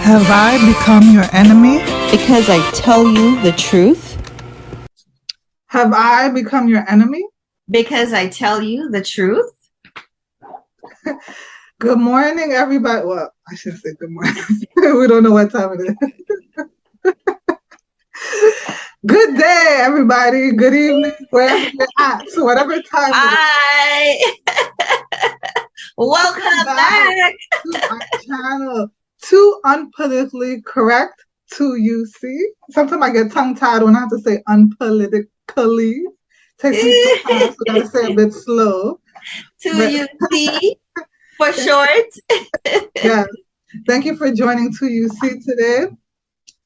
Have I become your enemy? Because I tell you the truth. Have I become your enemy? Because I tell you the truth. Good morning, everybody. Well, I should say good morning. We don't know what time it is. Good day, everybody. Good evening, wherever you're at. So whatever time it is. Welcome back to our channel, Too Unpolitically Correct, 2UC. Sometimes I get tongue-tied when I have to say unpolitically. Takes me some time, so I gotta say a bit slow. 2UC for short. Yes. Thank you for joining 2UC today.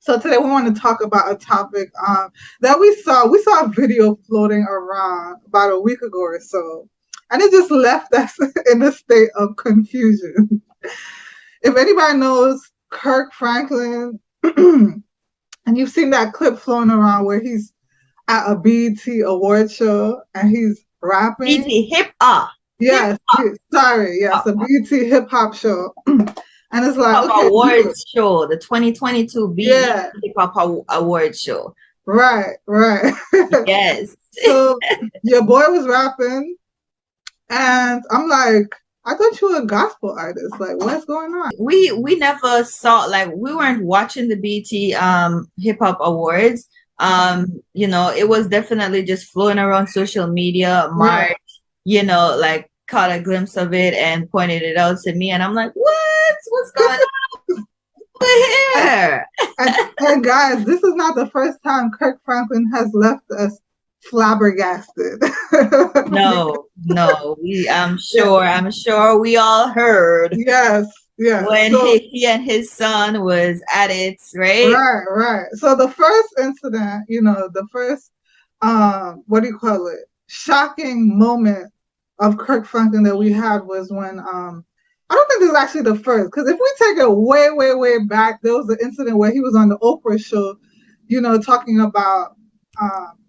So today we want to talk about a topic that we saw. We saw a video floating around about a week ago or so, and it just left us in a state of confusion. If anybody knows Kirk Franklin, and you've seen that clip floating around where he's at a BET award show and he's rapping. BET hip hop. Yes, yes, a BET hip hop show. And it's like, okay, awards show, the 2022 BET Hip Hop Awards show. Right. Yes. So your boy was rapping, and I'm like, I thought you were a gospel artist. Like, what's going on? We never saw, like, we weren't watching the BET Hip Hop Awards. You know, it was definitely just flowing around social media. Marj, you know, like, caught a glimpse of it and pointed it out to me, and I'm like, what's going on over here? And guys, this is not the first time Kirk Franklin has left us flabbergasted. No, I'm sure we all heard. Yes. When he and his son was at it, right? Right. So the first incident, you know, the first shocking moment of Kirk Franklin that we had was when I don't think this is actually the first, because if we take it way back, there was an incident where he was on the Oprah show, you know, talking about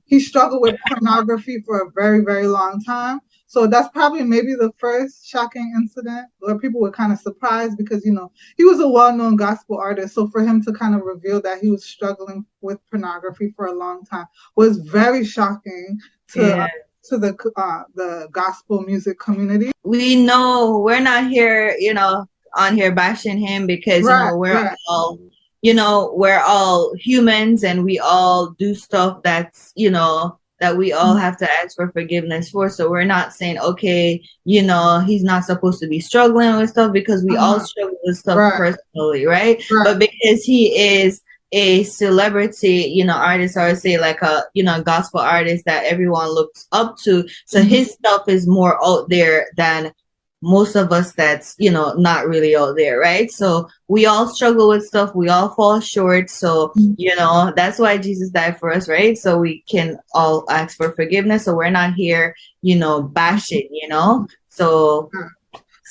he struggled with pornography for a very long time. So that's probably maybe the first shocking incident where people were kind of surprised because, you know, he was a well-known gospel artist. So for him to kind of reveal that he was struggling with pornography for a long time was very shocking to the gospel music community. We know we're not here, you know, on here bashing him because you know, we're all humans and we all do stuff that's, you know, that we all have to ask for forgiveness for. So we're not saying, okay, you know, he's not supposed to be struggling with stuff, because we all struggle with stuff personally, right? But because he is a celebrity, you know, artist, or say like a, you know, gospel artist that everyone looks up to, so his stuff is more out there than most of us that's, you know, not really out there, right? So we all struggle with stuff, we all fall short. So, you know, that's why Jesus died for us, right? So we can all ask for forgiveness. So we're not here, you know, bashing, you know. So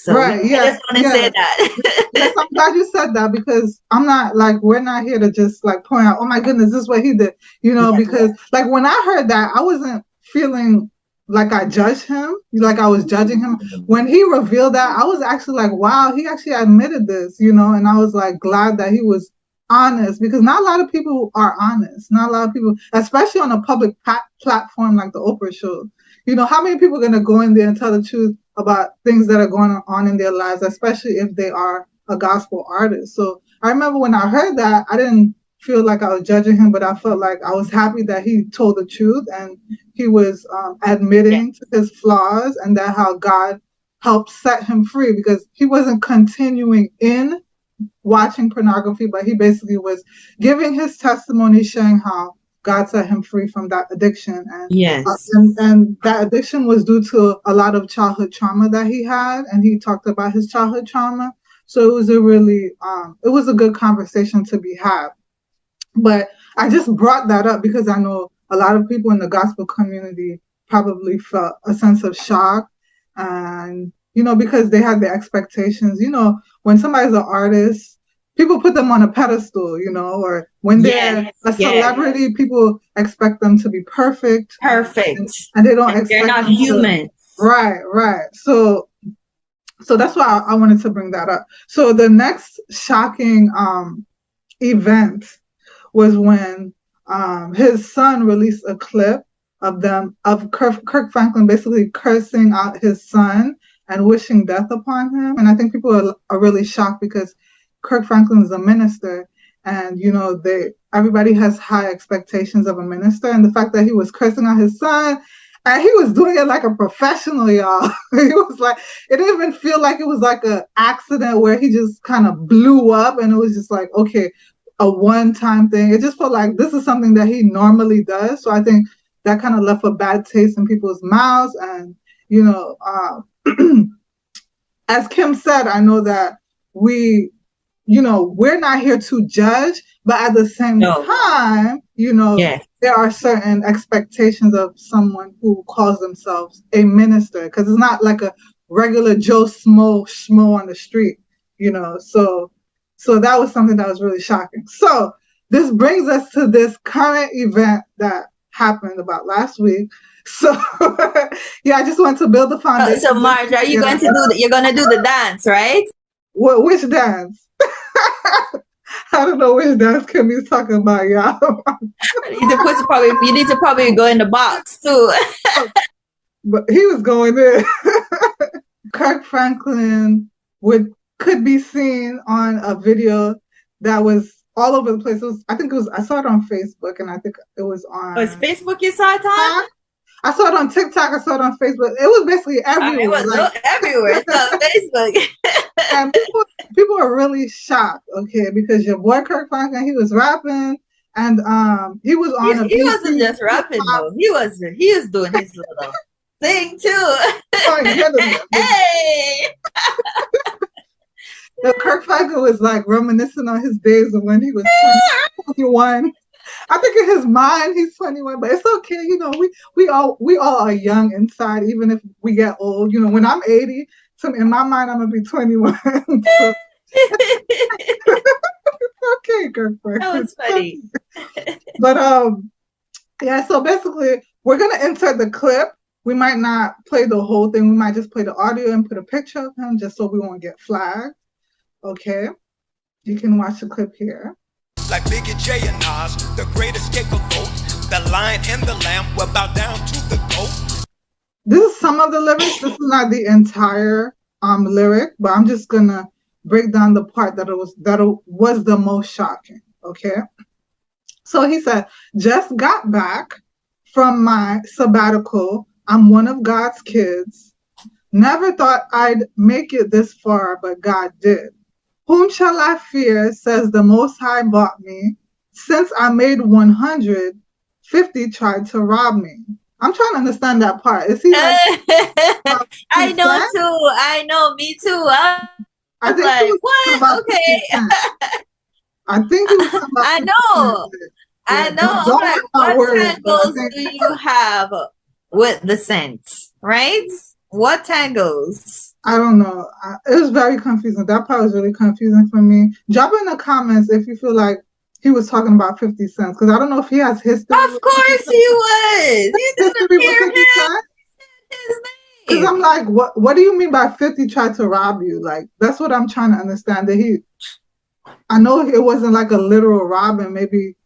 I just want to say that. Yes, I'm glad you said that, because I'm not like, we're not here to just like point out, oh my goodness, this is what he did, you know, because like when I heard that, I wasn't feeling like I judged him, like I was judging him. When he revealed that, I was actually like, wow, he actually admitted this, you know, and I was like glad that he was honest, because not a lot of people are honest. Not a lot of people, especially on a public platform like the Oprah show. You know, how many people are going to go in there and tell the truth about things that are going on in their lives, especially if they are a gospel artist? So I remember when I heard that, I didn't feel like I was judging him, but I felt like I was happy that he told the truth and he was admitting to his flaws, and that how God helped set him free, because he wasn't continuing in watching pornography, but he basically was giving his testimony, showing how God set him free from that addiction. And and that addiction was due to a lot of childhood trauma that he had, and he talked about his childhood trauma. So it was a really it was a good conversation to be had. But I just brought that up because I know a lot of people in the gospel community probably felt a sense of shock, and, you know, because they had their expectations. You know, when somebody's an artist, people put them on a pedestal, you know, or when they're a celebrity, people expect them to be perfect. And they don't expect they're not human. Right. So that's why I wanted to bring that up. So the next shocking event was when his son released a clip of Kirk Franklin basically cursing out his son and wishing death upon him. And I think people are really shocked because Kirk Franklin is a minister, and everybody has high expectations of a minister, and the fact that he was cursing out his son. And he was doing it like a professional, y'all. He was like, it didn't even feel like it was like an accident where he just kind of blew up and it was just like, okay, a one-time thing. It just felt like this is something that he normally does. So I think that kind of left a bad taste in people's mouths. And, as Kim said, I know that we're not here to judge, but at the same time, there are certain expectations of someone who calls themselves a minister, because it's not like a regular Joe schmo on the street, So that was something that was really shocking. So this brings us to this current event that happened about last week. So yeah, I just want to build the foundation. So Marj, are you going to you're going to do the dance, right? Which dance? I don't know which dance Kim is talking about, y'all. You need to probably go in the box too. But he was going there. Kirk Franklin could be seen on a video that was all over the place. I saw it on Facebook, and I think it was on. Oh, it's Facebook you saw it on? I saw it on TikTok. I saw it on Facebook. It was basically everywhere. It was everywhere. It's on Facebook. And people are really shocked, okay, because your boy Kirk Franklin, he was rapping, and he was on. He wasn't just rapping though. He was doing his little thing too. Hey. Kirk Franklin was like reminiscing on his days of when he was 21. I think in his mind he's 21, but it's okay. We all are young inside, even if we get old. When I'm 80, in my mind I'm gonna be 21. So. It's okay, Kirk Franklin. That was funny. But yeah. So basically, we're gonna insert the clip. We might not play the whole thing. We might just play the audio and put a picture of him, just so we won't get flagged. Okay, you can watch the clip here. Like Biggie J and Nas, the great scapegoat, the lion and the lamb will bow down to the goat. This is some of the lyrics. This is not the entire lyric, but I'm just gonna break down the part that was the most shocking. Okay, so he said, "Just got back from my sabbatical. I'm one of God's kids. Never thought I'd make it this far, but God did. Whom shall I fear, says the Most High bought me. Since I made 100, 50 tried to rob me." I'm trying to understand that part. Is he like... I know too. I know, me too. I think like, what? Okay. I think he was talking about I know. I know. I'm like, what tangles do you have with the sense, right? What tangles? I don't know. It was very confusing. That part was really confusing for me. Drop in the comments if you feel like he was talking about 50 cents, because I don't know if he has history. Of course he was. You didn't hear him. His name. Because I'm like, what do you mean by 50 tried to rob you? Like, that's what I'm trying to understand. I know it wasn't like a literal robbing. Maybe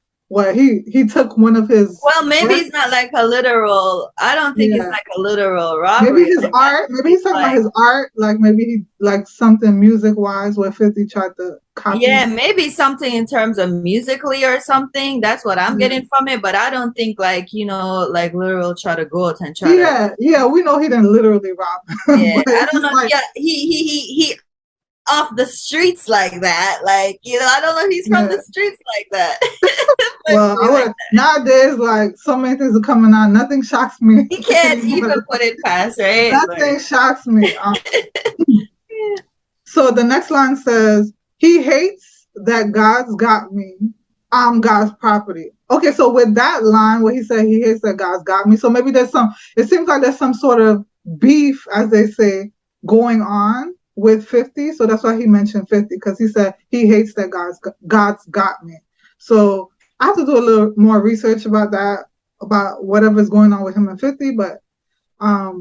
he took one of his. Well, maybe it's not like a literal. I don't think it's like a literal robbery. Maybe his art. Maybe he's talking about his art. Like maybe he like something music wise where 50 tried to copy. Yeah, maybe something in terms of musically or something. That's what I'm getting from it. But I don't think like like literal try to go out and try. Yeah. We know he didn't literally rob. Yeah, I don't know. Like, yeah, he off the streets like that. Like, I don't know if he's from the streets like that. Well, nowadays, like, so many things are coming out. Nothing shocks me. He can't even put it past, right? Nothing shocks me. So the next line says, "He hates that God's got me. I'm God's property." Okay, so with that line where he said he hates that God's got me, so maybe it seems like there's some sort of beef, as they say, going on with 50. So that's why he mentioned 50, because he said he hates that God's got me. So I have to do a little more research about that, about whatever's going on with him and 50, but I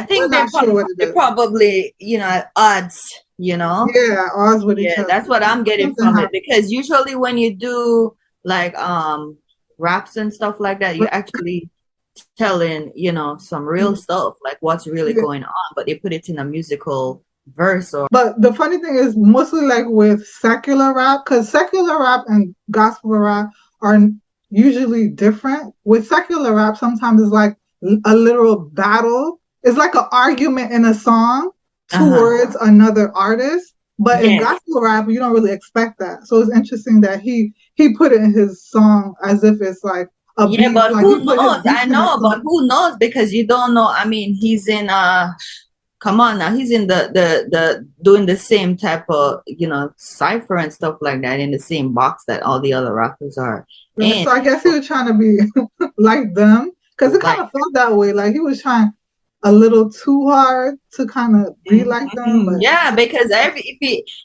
think they're probably at odds Yeah, odds with each other. That's what I'm getting from it, because usually when you do like raps and stuff like that, you're actually telling, some real stuff, like what's really going on, but they put it in a musical verse. But the funny thing is, mostly like with secular rap, because secular rap and gospel rap are usually different. With secular rap, sometimes it's like a literal battle. It's like an argument in a song towards another artist. But in gospel rap, you don't really expect that. So it's interesting that he put it in his song as if it's like a beat. But like who knows? I know, but who knows? Because you don't know. I mean, he's in come on now, he's in the doing the same type of cipher and stuff like that in the same box that all the other rappers are in. So I guess he was trying to be like them, because it kind of felt that way, like he was trying a little too hard to kind of be like them. But yeah, because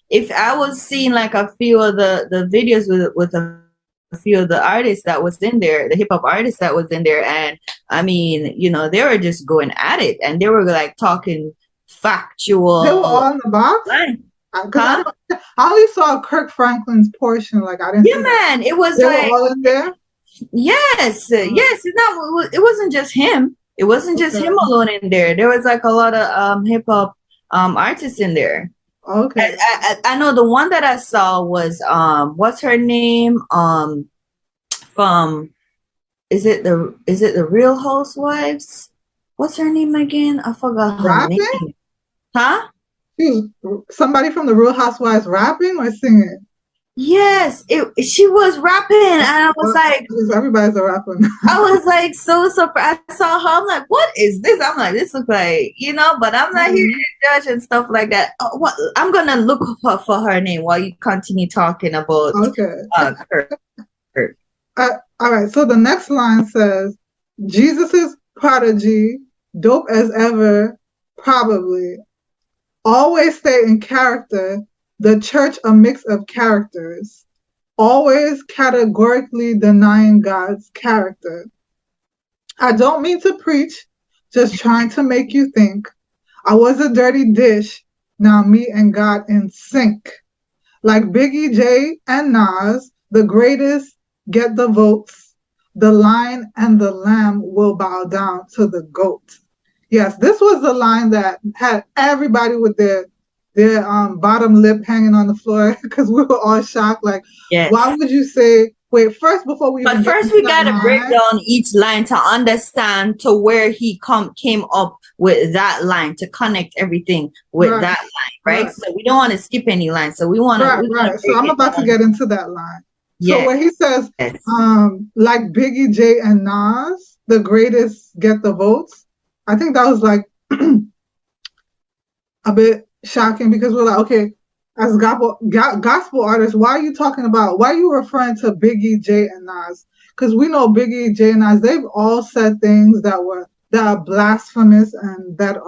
if I was seeing like a few of the videos with a few of the artists that was in there, the hip hop artists that was in there, and I mean, they were just going at it, and they were like talking factual. They were all in the box. I only saw Kirk Franklin's portion. Like I didn't. Yeah, man, it was they like were all in there. Yes. It wasn't just him. It wasn't just him alone in there. There was like a lot of hip hop artists in there. Okay. I know the one that I saw was what's her name? From is it the Real Housewives? What's her name again? I forgot her name. Huh? Somebody from the Real Housewives rapping or singing? Yes, she was rapping, and I was like, everybody's a rapper. I was like so surprised. I saw her. I'm like, what is this? I'm like, this looks like, but I'm not here to judge and stuff like that. I'm gonna look for her name while you continue talking about her. All right. So the next line says, "Jesus's prodigy, dope as ever, probably. Always stay in character. The church a mix of characters. Always categorically denying God's character. I don't mean to preach, just trying to make you think. I was a dirty dish, now me and God in sync. Like Biggie J and Nas, the greatest get the votes. The lion and the lamb will bow down to the goat." Yes, this was the line that had everybody with their bottom lip hanging on the floor, because we were all shocked. Like, why would you say? Wait, first before we. But first, we gotta break down each line to understand to where he came up with that line, to connect everything with that line, right? So we don't want to skip any line. So we want to. Right. So I'm about to get into that line. So when he says, like Biggie J and Nas, the greatest get the votes. I think that was like a bit shocking, because we're like, okay, as gospel artists, why are you referring to Biggie, J, and Nas? Because we know Biggie, J, and Nas, they've all said things that are blasphemous and that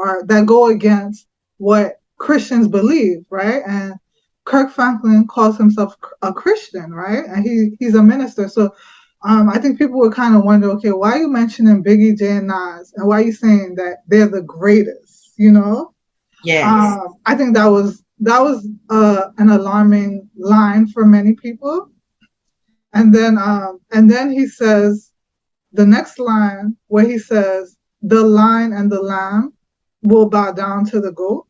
go against what Christians believe, right? And Kirk Franklin calls himself a Christian, right? And he's a minister. So I think people would kind of wonder, okay, why are you mentioning Biggie, J, and Nas, and why are you saying that they're the greatest? Yes. I think that was an alarming line for many people. And then he says the next line where he says, "The lion and the lamb will bow down to the goat."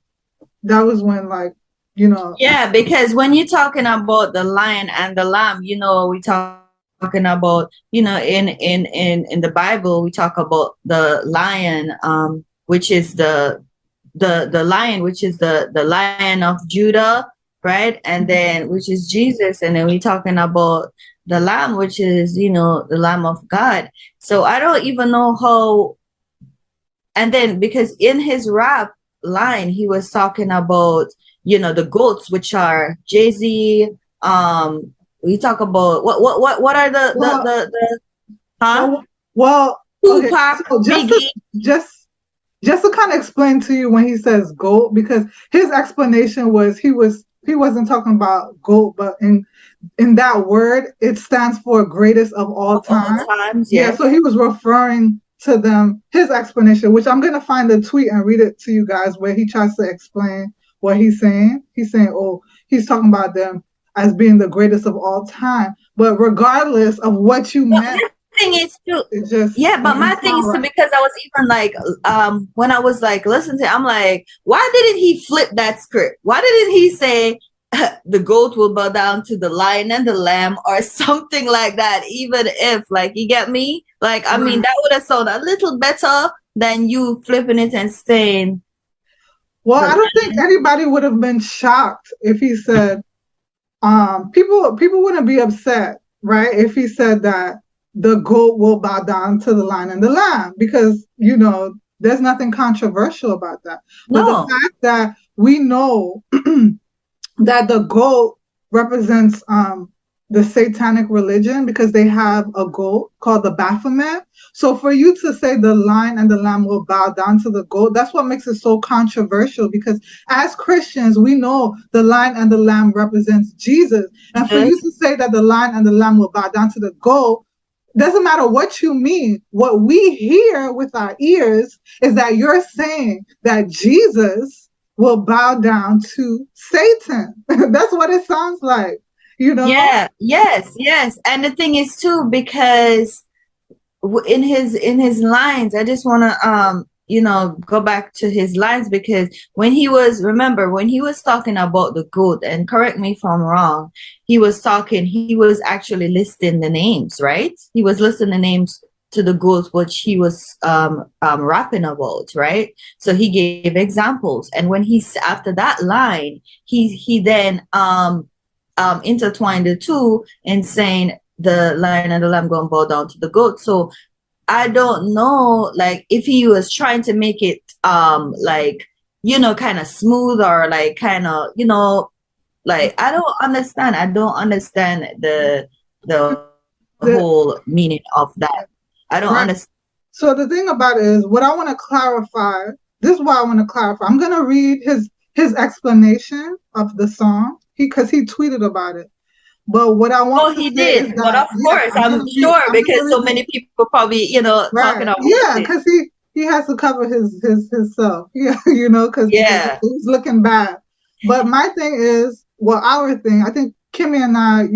That was when, like, Yeah, because when you're talking about the lion and the lamb, we talking about, in the Bible, we talk about the lion, which is the lion, which is the Lion of Judah, right? And then, which is Jesus. And then we talking about the lamb, which is, the Lamb of God. So I don't even know how. And then, because in his rap line, he was talking about, the goats, which are Jay-Z. We talk about what are the Well, Tupac, Biggie. Just to kind of explain to you when he says goat, because his explanation was he wasn't talking about goat, but in that word it stands for greatest of all time. Yeah, so he was referring to them, his explanation, which I'm gonna find the tweet and read it to you guys, where he tries to explain what he's saying. He's saying, oh, he's talking about them as being the greatest of all time. But regardless of what you meant, thing is too, just, yeah, but my thing is too, because I was even like, when I was like listening to it, I'm like, why didn't he flip that script? Why didn't he say the goat will bow down to the lion and the lamb or something like that? Even if, like, you get me? Like, I mean, that would have sounded a little better than you flipping it and saying. Well, I don't think anybody would have been shocked if he said, people wouldn't be upset, right? If he said that the goat will bow down to the lion and the lamb, because, you know, there's nothing controversial about that. But the fact that we know that the goat represents the satanic religion, because they have a goat called the Baphomet. So for you to say the lion and the lamb will bow down to the goat, that's what makes it so controversial, because as Christians, we know the lion and the lamb represents Jesus. And for you to say that the lion and the lamb will bow down to the goat, doesn't matter what you mean. What we hear with our ears is that you're saying that Jesus will bow down to Satan. That's what it sounds like. You know? Yeah, yes. And the thing is too, because in his lines, I just want to go back to his lines, because when he was talking about the goat, and correct me if I'm wrong, he was actually listing the names, right? He was listing the names to the goat, which he was rapping about, right? So he gave examples, and when after that line, he then intertwined the two and saying the lion and the lamb going to bow down to the goat. So I don't know, like, if he was trying to make it like, kind of smooth, or like kind of, like, I don't understand the whole meaning of that. I don't understand. So the thing about it is, what I want to clarify, this is why I want to clarify. I'm going to read his explanation of the song, because he tweeted about it. But what I want to he say did. is But of course, I'm sure, because so many people probably, talking about it. Yeah, because he has to cover himself. Yeah, because he's looking bad. But my thing is, our thing, I think Kimmy and I,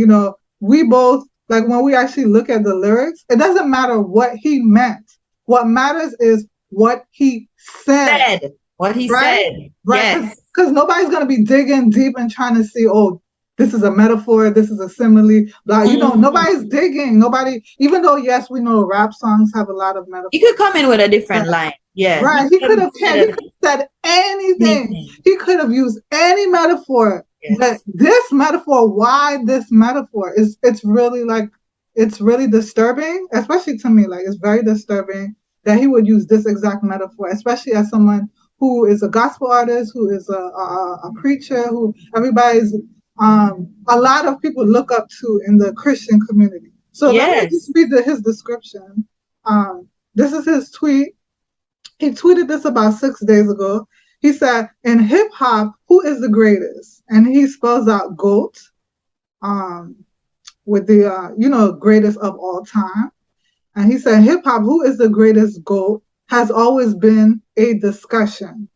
we both, like, when we actually look at the lyrics, it doesn't matter what he meant. What matters is what he said. What he said. Right? Because nobody's going to be digging deep and trying to see, oh, this is a metaphor, this is a simile. Blah. Nobody's digging. Nobody, even though, yes, we know rap songs have a lot of metaphors. He could come in with a different line. Yeah. Right. He could have said anything. He could have used any metaphor. Yes. But this metaphor, why this metaphor? It's really disturbing, especially to me. Like, it's very disturbing that he would use this exact metaphor, especially as someone who is a gospel artist, who is a preacher, who everybody's a lot of people look up to in the Christian community. So let me just read his description. This is his tweet. He tweeted this about 6 days ago. He said, in hip hop, who is the greatest? And he spells out GOAT, with the, greatest of all time. And he said, hip hop, who is the greatest GOAT, has always been a discussion.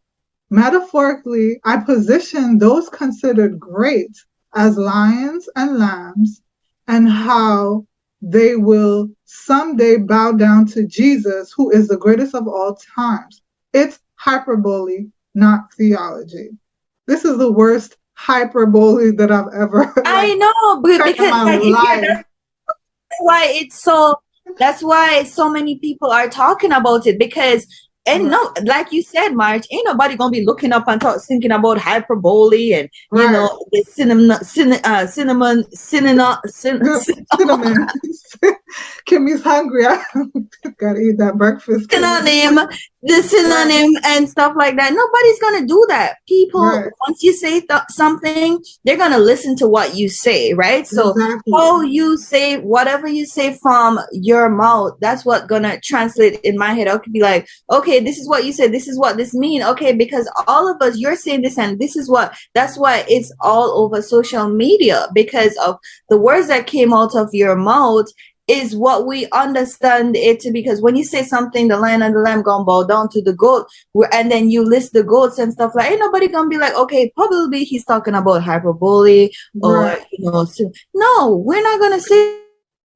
Metaphorically, I position those considered great as lions and lambs, and how they will someday bow down to Jesus, who is the greatest of all times. It's hyperbole, not theology. This is the worst hyperbole that I've ever I know, because that's why so many people are talking about it, because no, like you said, Marj, ain't nobody gonna be looking up and thinking about hyperbole and the cinnamon. Kimmy's hungry. I gotta eat that breakfast. The synonym and stuff like that. Nobody's gonna do that. People, once you say something, they're gonna listen to what you say, right? So you say whatever you say from your mouth, that's what gonna translate in my head. I could be like, okay, this is what you said. This is what this means. Okay, because all of us, you're saying this, and this is what. That's why it's all over social media, because of the words that came out of your mouth. is what we understand it to be. Because when you say something, the lion and the lamb gonna bow down to the goat, and then you list the goats and stuff, like, ain't nobody gonna be like, okay, probably he's talking about hyperbole, or no, we're not gonna say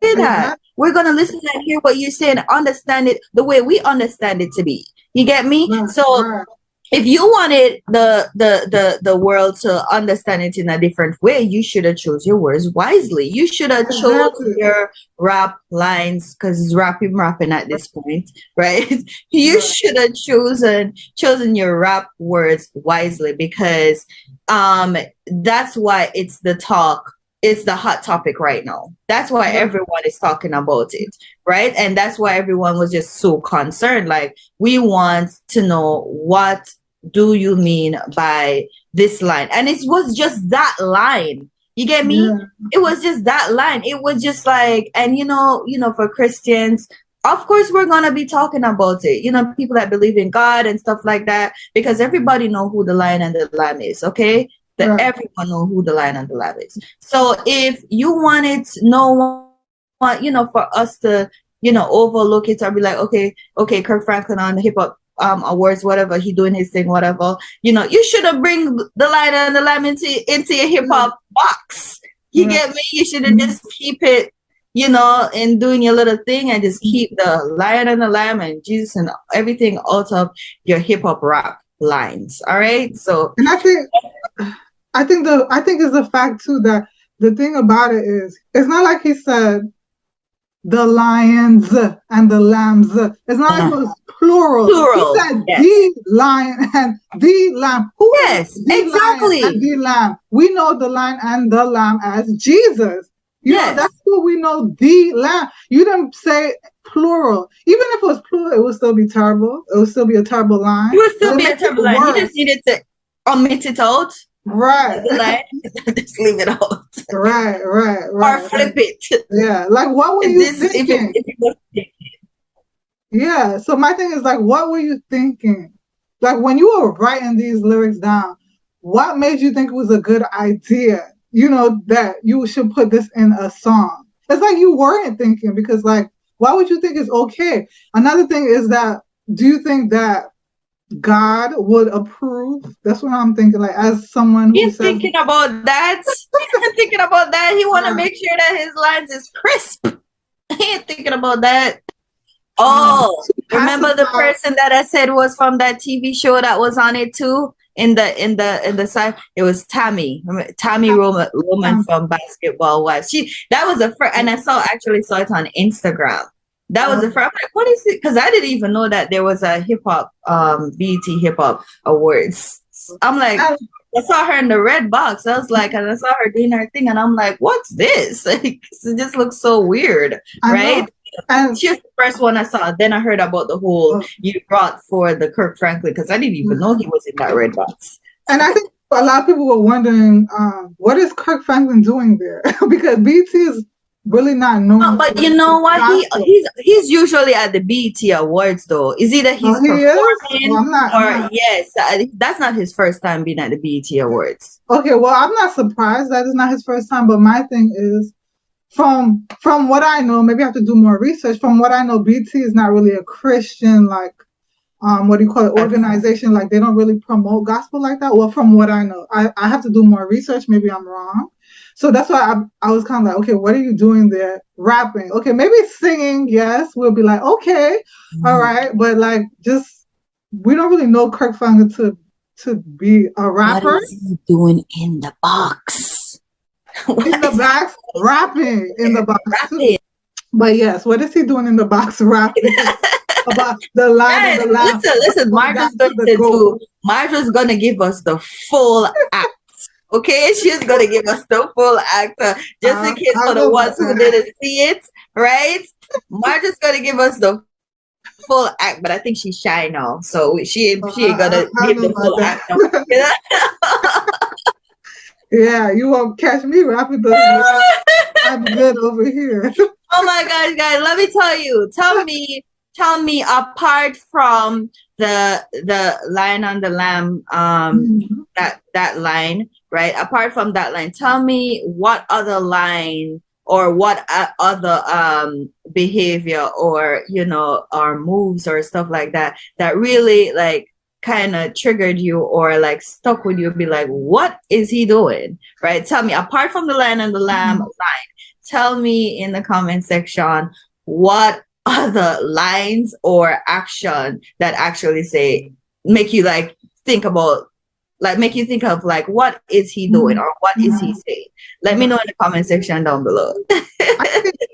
that. We're gonna listen and hear what you say and understand it the way we understand it to be. You get me? So if you wanted the world to understand it in a different way, you should have chose your words wisely. You should have chose your rap lines, because it's rapping at this point, right? You should have chosen your rap words wisely, because that's why it's the talk. It's the hot topic right now. That's why everyone is talking about it, right? And that's why everyone was just so concerned. Like, we want to know, what do you mean by this line? And it was just that line. You get me? Yeah. It was just that line. It was just like, and you know, for Christians, of course, we're gonna be talking about it. People that believe in God and stuff like that, because everybody know who the lion and the lamb is. Okay. Everyone know who the lion and the lamb is. So if you wanted no one, for us to, overlook it or be like, okay, Kirk Franklin on the hip hop awards, whatever, he doing his thing, whatever, you should have bring the lion and the lamb into your hip hop box. You get me? You should have just keep it, and doing your little thing, and just keep the lion and the lamb and Jesus and everything out of your hip hop rap lines. All right. So, and I think it's the fact too that the thing about it is, it's not like he said the lions and the lambs. It's not like it was plural. He said the lion and the lamb. Who is the exactly. lion and the lamb? We know the lion and the lamb as Jesus. You know, that's who we know, the lamb. You didn't say plural. Even if it was plural, it would still be terrible. It would still be a terrible line. It would still be a terrible line. You just needed to omit it out. Right. Just leave it out. Right. Or flip it. Yeah. Like, what were you thinking? Yeah. So my thing is, like, what were you thinking? Like, when you were writing these lyrics down, what made you think it was a good idea, that you should put this in a song? It's like you weren't thinking, because, like, why would you think it's okay? Another thing is that, do you think that God would approve? That's what I'm thinking. Like, as someone who thinking about that. He's thinking about that. He want to make sure that his lines is crisp. He ain't thinking about that. Oh, remember the person that I said was from that TV show that was on it too? In the side, it was Tammy. Tammy Roman from Basketball Wives. That was the first, and I actually saw it on Instagram. That was the first. I'm like, what is it? Because I didn't even know that there was a hip hop, BET Hip Hop Awards. I'm like, I saw her in the red box. I was like, and I saw her doing her thing, and I'm like, what's this? Like, it just looks so weird, right? And she was the first one I saw. Then I heard about the whole you brought for the Kirk Franklin, because I didn't even know he was in that red box. And I think a lot of people were wondering, what is Kirk Franklin doing there? Because BET is really not known. But you know what? He's usually at the BET Awards, though. Is either he's performing or yes, that's not his first time being at the BET Awards. Okay, well, I'm not surprised that it's not his first time. But my thing is, from what I know, maybe I have to do more research. From what I know, BET is not really a Christian, like, what do you call it, organization. Like, they don't really promote gospel like that. Well, from what I know, I have to do more research. Maybe I'm wrong. So that's why I was kind of like, okay, what are you doing there? Rapping. Okay, maybe singing, yes. We'll be like, okay, all right. But, like, just, we don't really know Kirk Franklin to be a rapper. What is he doing in the box? In the box, rapping in the box. Rapping. But yes, what is he doing in the box rapping? About the line of the lamb. Listen, Marj was going to give us the full act. Okay, she's gonna give us the full act, just in case for the ones who didn't see it, right? Marj is gonna give us the full act, but I think she's shy now, so she ain't gonna give the full act. Yeah, you won't catch me rapping I'm good over here. Oh my gosh, guys, let me tell you. Tell me, apart from the lion and the lamb, that line. Right, apart from that line, tell me what other line or what other behavior or or moves or stuff like that that really like kind of triggered you or like stuck with you, be like, what is he doing? Right? Tell me, apart from the Lion and the Lamb line, tell me in the comment section what other lines or action that actually say make you like think about, like make you think of like, what is he doing or what is he saying? Let me know in the comment section down below.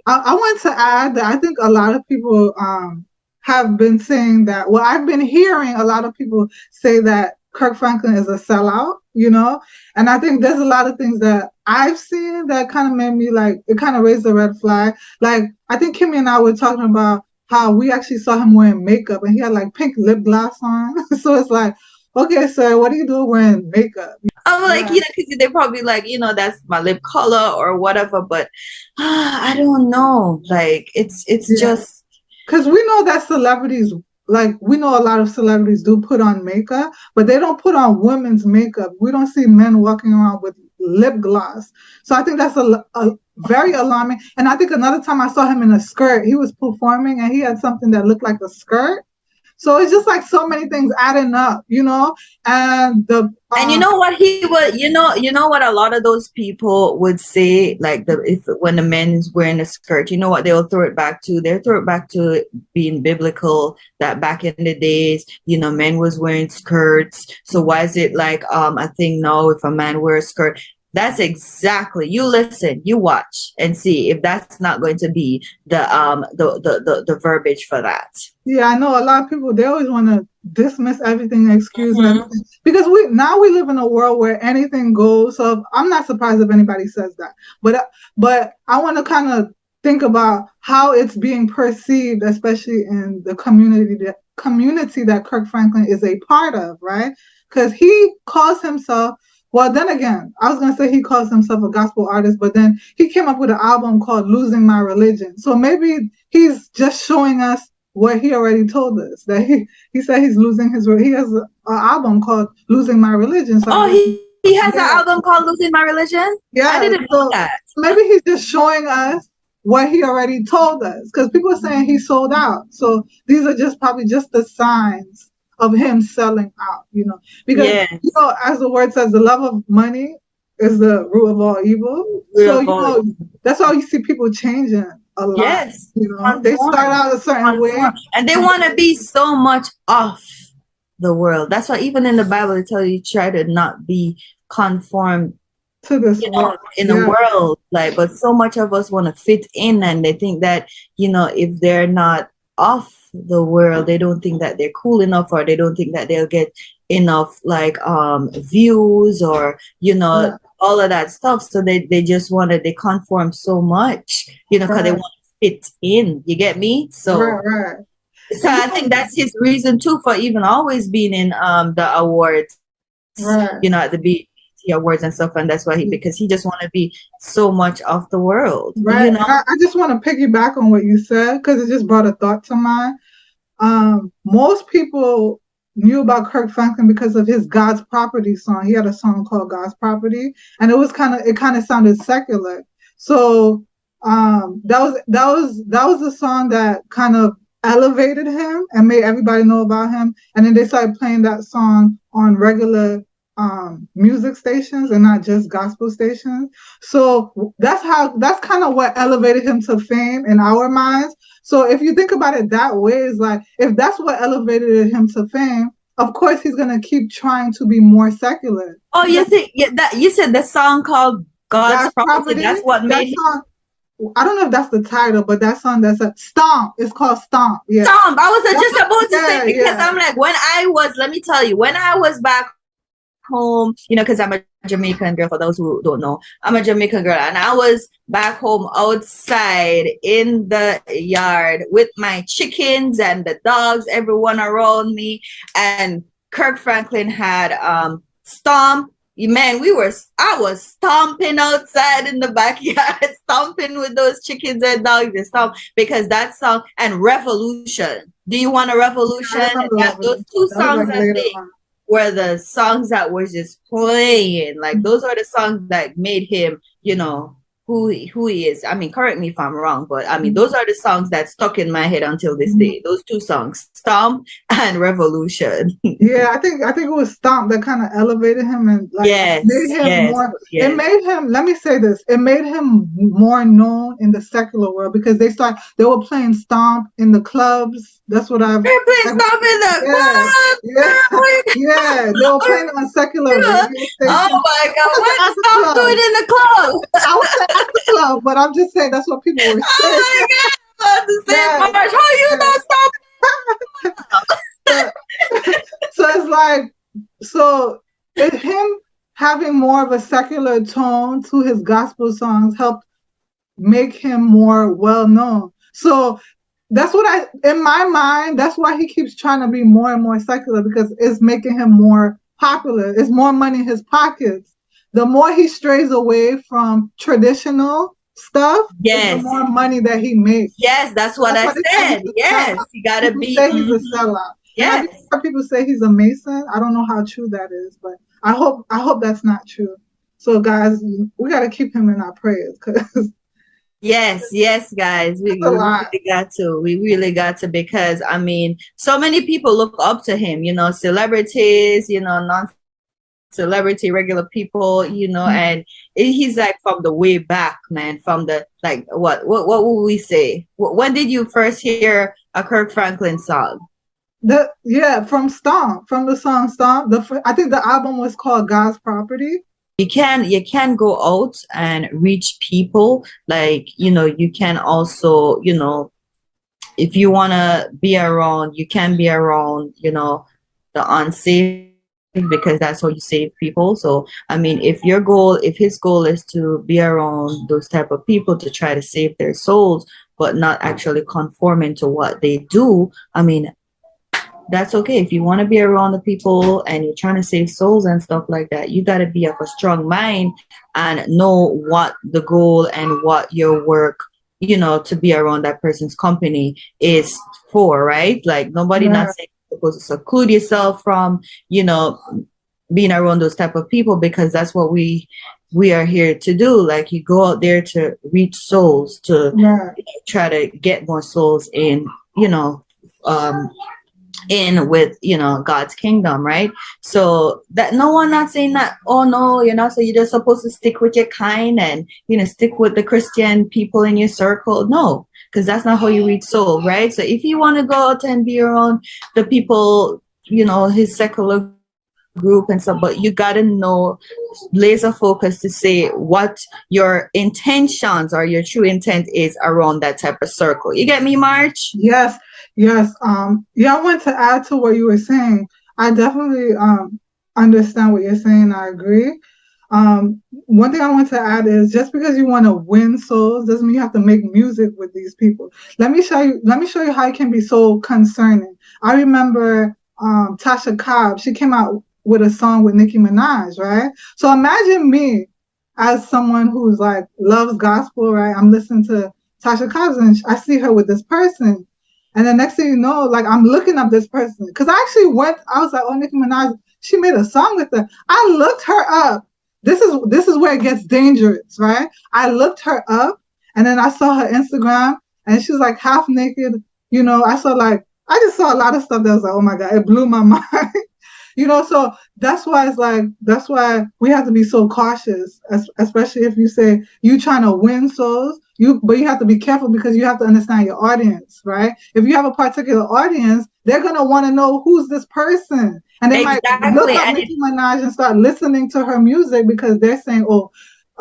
I want to add that I think a lot of people have been saying that, well, I've been hearing a lot of people say that Kirk Franklin is a sellout, and I think there's a lot of things that I've seen that kind of made me like, it kind of raised a red flag. Like, I think Kimmy and I were talking about how we actually saw him wearing makeup and he had like pink lip gloss on. So it's like, okay, sir, what are you doing wearing makeup? I'm like, because they're probably like, that's my lip color or whatever, but I don't know. Like, it's just. Because we know that celebrities, like, we know a lot of celebrities do put on makeup, but they don't put on women's makeup. We don't see men walking around with lip gloss. So I think that's a very alarming. And I think another time I saw him in a skirt, he was performing and he had something that looked like a skirt. So it's just like so many things adding up, and and you know what he would, you know what a lot of those people would say, like when the men's wearing a skirt, you know what they'll throw it back to? They'll throw it back to being biblical, that back in the days, men was wearing skirts. So why is it like a thing now if a man wears a skirt? That's exactly, you listen, you watch and see if that's not going to be the verbiage for that. Yeah, I know a lot of people, they always want to dismiss everything, excuse everything, because we live in a world where anything goes. So I'm not surprised if anybody says that. But I want to kind of think about how it's being perceived, especially in the community that Kirk Franklin is a part of, right? Because he calls himself, well, then again, I was going to say he calls himself a gospel artist, but then he came up with an album called Losing My Religion. So maybe he's just showing us what he already told us, that he said he's losing his, he has an album called Losing My Religion. So he has an album called Losing My Religion? Yeah. I didn't know that. Maybe he's just showing us what he already told us, because people are saying he sold out. So these are just probably just the signs of him selling out, because as the word says, the love of money is the root of all evil. So that's why you see people changing a lot. Yes, they start out a certain way, and they want to be so much off the world. That's why even in the Bible they tell you try to not be conformed to this world. In the world. Like, but so much of us want to fit in, and they think that if they're not off the world, they don't think that they're cool enough, or they don't think that they'll get enough like views or all of that stuff. So they just they conform so much, because they want to fit in. You get me? So right. So I think that's his reason too for even always being in the awards, at the BET awards and stuff, and that's why because he just want to be so much off the world. Right. I just want to piggyback on what you said, because it just brought a thought to mind. Most people knew about Kirk Franklin because of his God's Property song. He had a song called God's Property, and it kind of sounded secular. So that was a song that kind of elevated him and made everybody know about him. And then they started playing that song on regular music stations and not just gospel stations. So that's kind of what elevated him to fame in our minds. So if you think about it that way, it's like, if that's what elevated him to fame, of course he's gonna keep trying to be more secular. Oh, you said the song called God's Property. That's what made him. I don't know if that's the title, but that song that's a Stomp. It's called Stomp. Yeah. Stomp. I was just about to say, because I'm like, let me tell you, when I was back home, because I'm a Jamaican girl, for those who don't know, I'm a Jamaican girl, and I was back home outside in the yard with my chickens and the dogs, everyone around me, and Kirk Franklin had Stomp. Man, I was stomping outside in the backyard, stomping with those chickens and dogs and stuff, because that song and Revolution. Do you want a revolution? Those two songs I think were the songs that were just playing. Like, those are the songs that made him, who he is. I mean, correct me if I'm wrong, but I mean, those are the songs that stuck in my head until this day. Those two songs, Stomp and Revolution. Yeah, I think it was Stomp that kind of elevated him and like made him more. Yes. It made him. Let me say this. It made him more known in the secular world because they were playing Stomp in the clubs. That's what I've. They're playing Stomp in the clubs. Yeah. They were playing on secular radio stations. Oh my God! What's Stomp doing in the club? I was at the club, but I'm just saying that's what people were saying. Oh my God! I was to say, Marj, how you not Stomp? So it's like, so him having more of a secular tone to his gospel songs helped make him more well known. So that's what in my mind, that's why he keeps trying to be more and more secular, because it's making him more popular. It's more money in his pockets. The more he strays away from traditional stuff, the more money that he makes. Yes, that's what I said. Yes, you gotta be. Say he's a sellout. Yes. Heard people say he's a Mason. I don't know how true that is, but I hope that's not true. So guys, we gotta keep him in our prayers, because yes, guys, we really got to, because I mean, so many people look up to him. You know, celebrities. You know, non-celebrity, regular people. You know, and he's like from the way back, man. From the like, what would we say? When did you first hear a Kirk Franklin song? From Stomp, from the song Stomp. I think the album was called God's Property. You can go out and reach people. Like, you know, you can also, you know, if you want to be around, you can be around, you know, the unsaved, because that's how you save people. So, I mean, if his goal is to be around those type of people to try to save their souls, but not actually conforming to what they do, I mean, that's okay. If you want to be around the people and you're trying to save souls and stuff like that, you got to be of a strong mind and know what the goal and what your work, you know, to be around that person's company is for, right? Like, nobody not saying you're supposed to seclude yourself from, you know, being around those type of people, because that's what we are here to do. Like, you go out there to reach souls, to try to get more souls in, you know, in with, you know, God's kingdom, right? So that no one not saying that, oh no, you know, so you're just supposed to stick with your kind and, you know, stick with the Christian people in your circle. No, because that's not how you reach soul, right? So if you want to go out and be around the people, you know, his secular group and stuff, but you gotta know, laser focus to say what your intentions or your true intent is around that type of circle. You get me, Marj? Yes. I want to add to what you were saying. I definitely understand what you're saying. I agree. One thing I want to add is, just because you want to win souls doesn't mean you have to make music with these people. Let me show you how it can be so concerning. I remember Tasha Cobb. She came out with a song with Nicki Minaj, right? So imagine me as someone who's like loves gospel, right? I'm listening to Tasha Cobb and I see her with this person. And the next thing you know, like, I'm looking up this person. Because I was like, oh, Nicki Minaj, she made a song with her. I looked her up. This is where it gets dangerous, right? I looked her up, and then I saw her Instagram, and she was like half naked. You know, I just saw a lot of stuff that was like, oh my God, it blew my mind. You know, so that's why we have to be so cautious, especially if you say you trying to win souls. But you have to be careful, because you have to understand your audience, right? If you have a particular audience, they're gonna want to know who's this person, and they might look up Nicki Minaj and start listening to her music because they're saying, "Oh,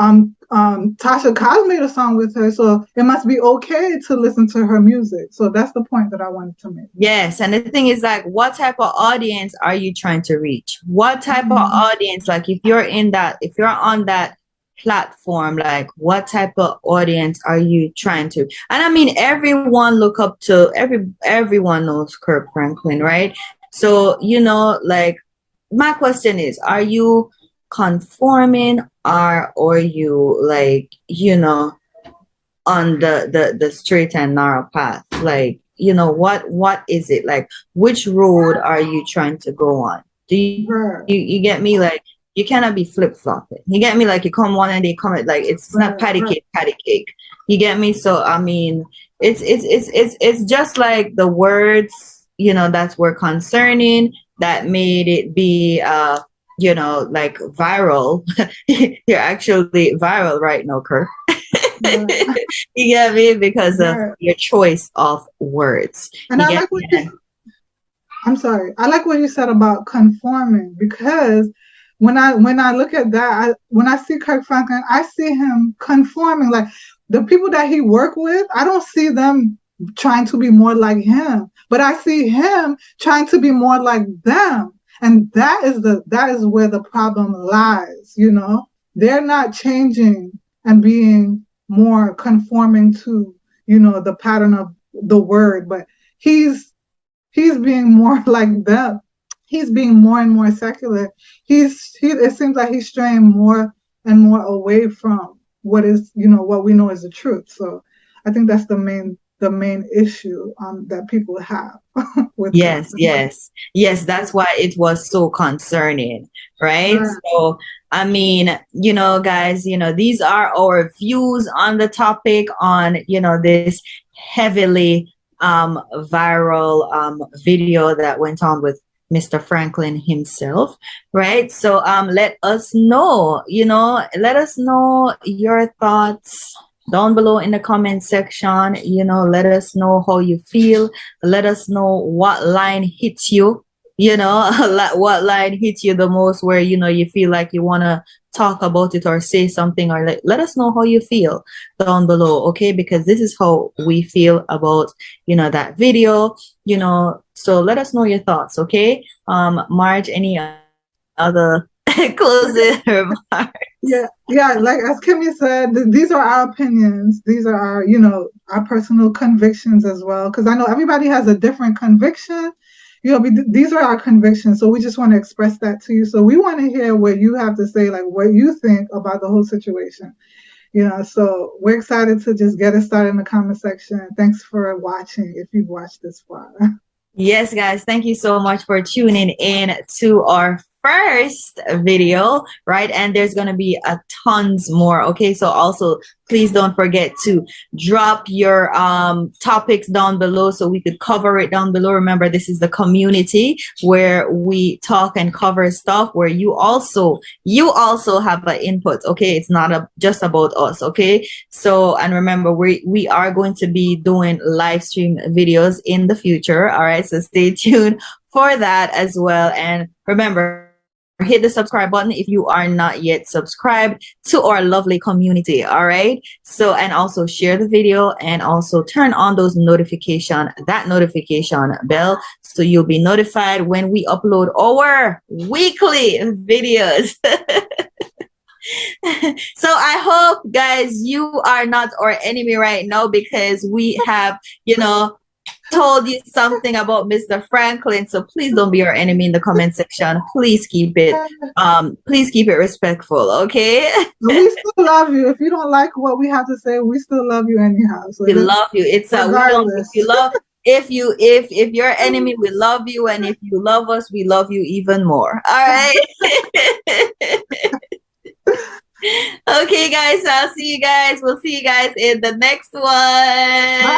Tasha Cobb made a song with her, so it must be okay to listen to her music." So that's the point that I wanted to make. Yes, and the thing is, like, what type of audience are you trying to reach? What type of audience? Like, if you're on that platform, like, what type of audience are you trying to? And I mean, everyone knows Kirk Franklin, right? So, you know, like, my question is, are you conforming, or are you, like, you know, on the straight and narrow path? Like, you know, what is it? Like, which road are you trying to go on? Do you get me? Like, You cannot be flip flopping. You get me? Like you come one and they come like it's not patty cake. You get me? So I mean, it's just like the words, you know, that were concerning that made it be you know, like viral. You're actually viral right now, Kirk. You get me? Because of your choice of words. And I like what I'm sorry. I like what you said about conforming, because when I look at that, when I see Kirk Franklin, I see him conforming. Like the people that he worked with, I don't see them trying to be more like him, but I see him trying to be more like them. And that is where the problem lies, you know? They're not changing and being more conforming to, you know, the pattern of the word, but he's being more like them. He's being more and more secular. It seems like he's straying more and more away from what is, you know, what we know is the truth. So I think that's the main issue that people have with yes, that's why it was so concerning, right? So I mean, you know, guys, you know, these are our views on the topic, on, you know, this heavily viral video that went on with Mr. Franklin himself, right? So let us know, you know, let us know your thoughts down below in the comment section. You know, let us know how you feel. Let us know what line hits you, you know, what line hits you the most, where, you know, you feel like you want to talk about it or say something, or let us know how you feel down below, okay? Because this is how we feel about, you know, that video, you know. So let us know your thoughts, okay? Marj, any other closing remarks? Yeah, like as Kimmy said, these are our opinions. These are our, you know, our personal convictions as well, because I know everybody has a different conviction. You know, these are our convictions, so we just want to express that to you. So we want to hear what you have to say, like what you think about the whole situation. You know, so we're excited to just get it started in the comment section. Thanks for watching, if you've watched this far. Yes, guys, thank you so much for tuning in to our first video, right? And there's gonna be a tons more, okay? So also please don't forget to drop your topics down below so we could cover it down below. Remember, this is the community where we talk and cover stuff, where you also have an input, okay? It's not just about us, okay? So, and remember, we are going to be doing live stream videos in the future, all right? So stay tuned for that as well. And remember, hit the subscribe button if you are not yet subscribed to our lovely community, all right? So, and also share the video, and also turn on that notification bell, so you'll be notified when we upload our weekly videos. So I hope, guys, you are not our enemy right now, because we have, you know, told you something about Mr. Franklin. So please don't be our enemy in the comment section. Please keep it respectful, okay? We still love you. If you don't like what we have to say, we still love you anyhow. So we love you. It's if you're enemy, we love you, and if you love us, we love you even more. All right. Okay, guys, I'll see you guys. We'll see you guys in the next one. Bye.